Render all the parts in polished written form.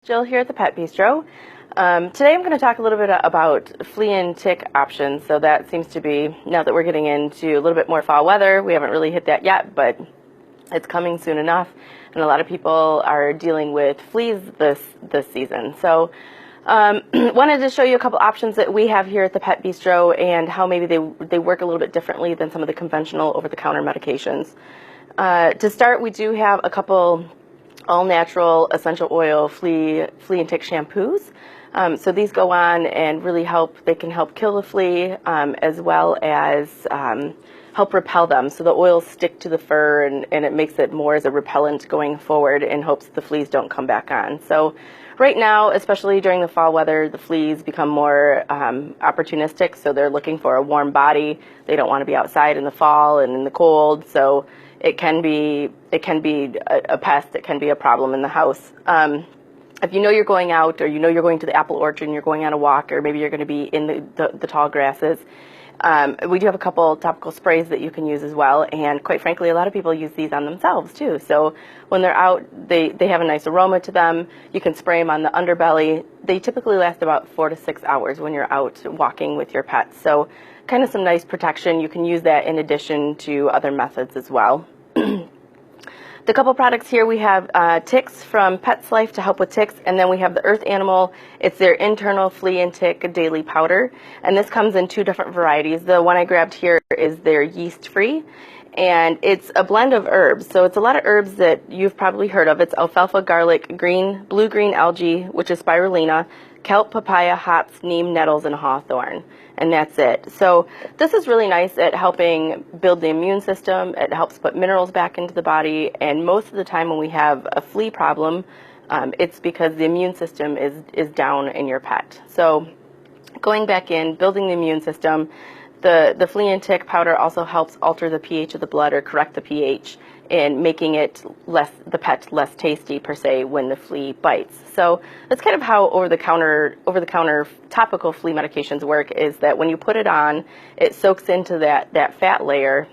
Jill here at the Pet Bistro. Today I'm going to talk a little bit about flea and tick options. So that seems to be, now that we're getting into a little bit more fall weather, we haven't really hit that yet, but it's coming soon enough. And a lot of people are dealing with fleas this season. So wanted to show you a couple options that we have here at the Pet Bistro and how maybe they work a little bit differently than some of the conventional over-the-counter medications. To start, we do have a couple all-natural essential oil flea and tick shampoos. So these go on and really help. They can help kill the flea as well as help repel them. So the oils stick to the fur and it makes it more as a repellent going forward in hopes the fleas don't come back on. So right now, especially during the fall weather, the fleas become more opportunistic. So they're looking for a warm body. They don't want to be outside in the fall and in the cold. So it can be a pest. It can be a problem in the house. If you know you're going out, or you know you're going to the apple orchard and you're going on a walk, or maybe you're going to be in the tall grasses, we do have a couple topical sprays that you can use as well. And quite frankly, a lot of people use these on themselves too. So when they're out, they have a nice aroma to them. You can spray them on the underbelly. They typically last about 4 to 6 hours when you're out walking with your pets. So kind of some nice protection. You can use that in addition to other methods as well. The couple products here, we have Ticks from Pet's Life to help with ticks, and then we have the Earth Animal. It's their internal flea and tick daily powder, and this comes in 2 different varieties. The one I grabbed here is their yeast-free, and it's a blend of herbs. So it's a lot of herbs that you've probably heard of. It's alfalfa, garlic, blue-green algae, which is spirulina, kelp, papaya, hops, neem, nettles, and hawthorn. And that's it. So this is really nice at helping build the immune system. It helps put minerals back into the body. And most of the time when we have a flea problem, it's because the immune system is down in your pet. So going back in, building the immune system, the flea and tick powder also helps alter the pH of the blood, or correct the pH, and making it the pet less tasty per se when the flea bites. So that's kind of how over-the-counter topical flea medications work, is that when you put it on, it soaks into that fat layer,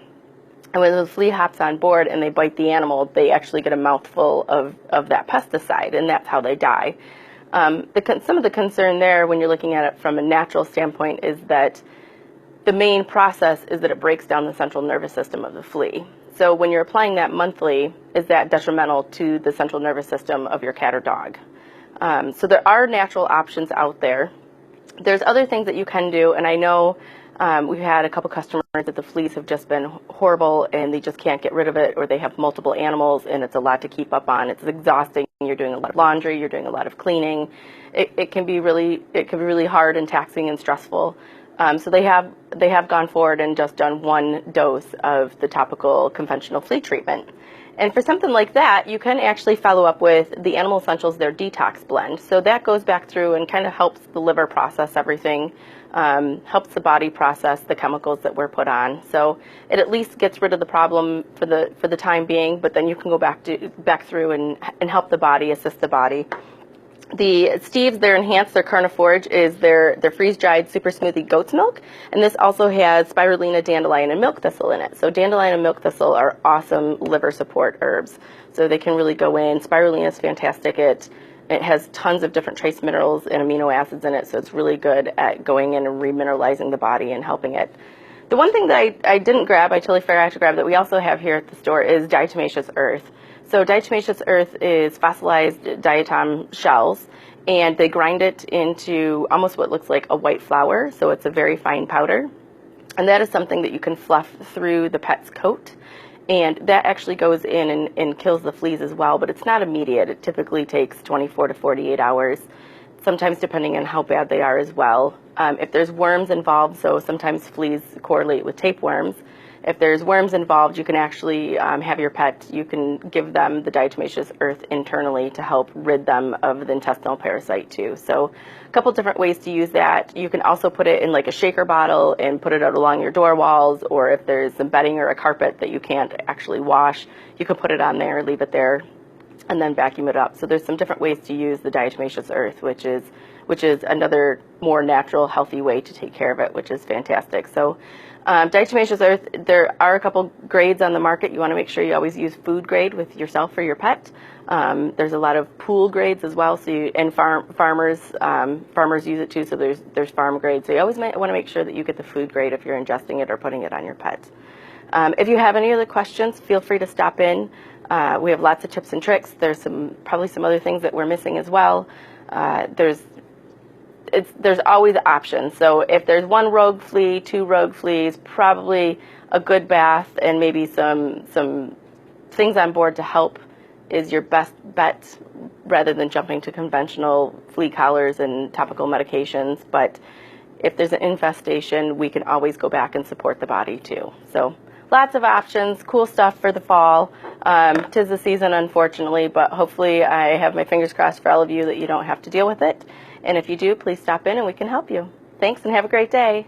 and when the flea hops on board and they bite the animal, they actually get a mouthful of that pesticide, and that's how they die. Some of the concern there when you're looking at it from a natural standpoint is that the main process is that it breaks down the central nervous system of the flea. So when you're applying that monthly, is that detrimental to the central nervous system of your cat or dog? So there are natural options out there. There's other things that you can do, and I know we've had a couple customers that the fleas have just been horrible and they just can't get rid of it, or they have multiple animals and it's a lot to keep up on. It's exhausting. You're doing a lot of laundry, you're doing a lot of cleaning. It can be really hard and taxing and stressful. So they have gone forward and just done 1 dose of the topical conventional flea treatment. And for something like that, you can actually follow up with the Animal Essentials, their Detox Blend. So that goes back through and kind of helps the liver process everything, helps the body process the chemicals that we're put on. So it at least gets rid of the problem for the time being, but then you can go back through and help the body, assist the body. The Steve's, their Enhanced, their Carniforage, is their freeze-dried super smoothie goat's milk, and this also has spirulina, dandelion, and milk thistle in it. So dandelion and milk thistle are awesome liver support herbs, so they can really go in. Spirulina is fantastic. It has tons of different trace minerals and amino acids in it, so it's really good at going in and remineralizing the body and helping it. The one thing that I didn't grab, I totally forgot to grab, that we also have here at the store is Diatomaceous Earth. So Diatomaceous Earth is fossilized diatom shells, and they grind it into almost what looks like a white flour, so it's a very fine powder. And that is something that you can fluff through the pet's coat, and that actually goes in and kills the fleas as well, but it's not immediate. It typically takes 24 to 48 hours, sometimes depending on how bad they are as well. If there's worms involved, so sometimes fleas correlate with tapeworms. If there's worms involved, you can actually have your pet, you can give them the Diatomaceous Earth internally to help rid them of the intestinal parasite too. So a couple different ways to use that. You can also put it in like a shaker bottle and put it out along your door walls, or if there's some bedding or a carpet that you can't actually wash, you can put it on there, leave it there. and then vacuum it up. So there's some different ways to use the diatomaceous earth, which is another more natural, healthy way to take care of it, which is fantastic. So diatomaceous earth, there are a couple grades on the market. You want to make sure you always use food grade with yourself or your pet. There's a lot of pool grades as well, so farmers use it too, so there's farm grade. So you always want to make sure that you get the food grade if you're ingesting it or putting it on your pet. If you have any other questions, feel free to stop in. We have lots of tips and tricks. There's probably some other things that we're missing as well. There's always options. So if there's one rogue flea, 2 rogue fleas, probably a good bath and maybe some things on board to help is your best bet, rather than jumping to conventional flea collars and topical medications. But if there's an infestation, we can always go back and support the body too. So lots of options, cool stuff for the fall. 'Tis the season, unfortunately, but hopefully I have my fingers crossed for all of you that you don't have to deal with it. And if you do, please stop in and we can help you. Thanks and have a great day.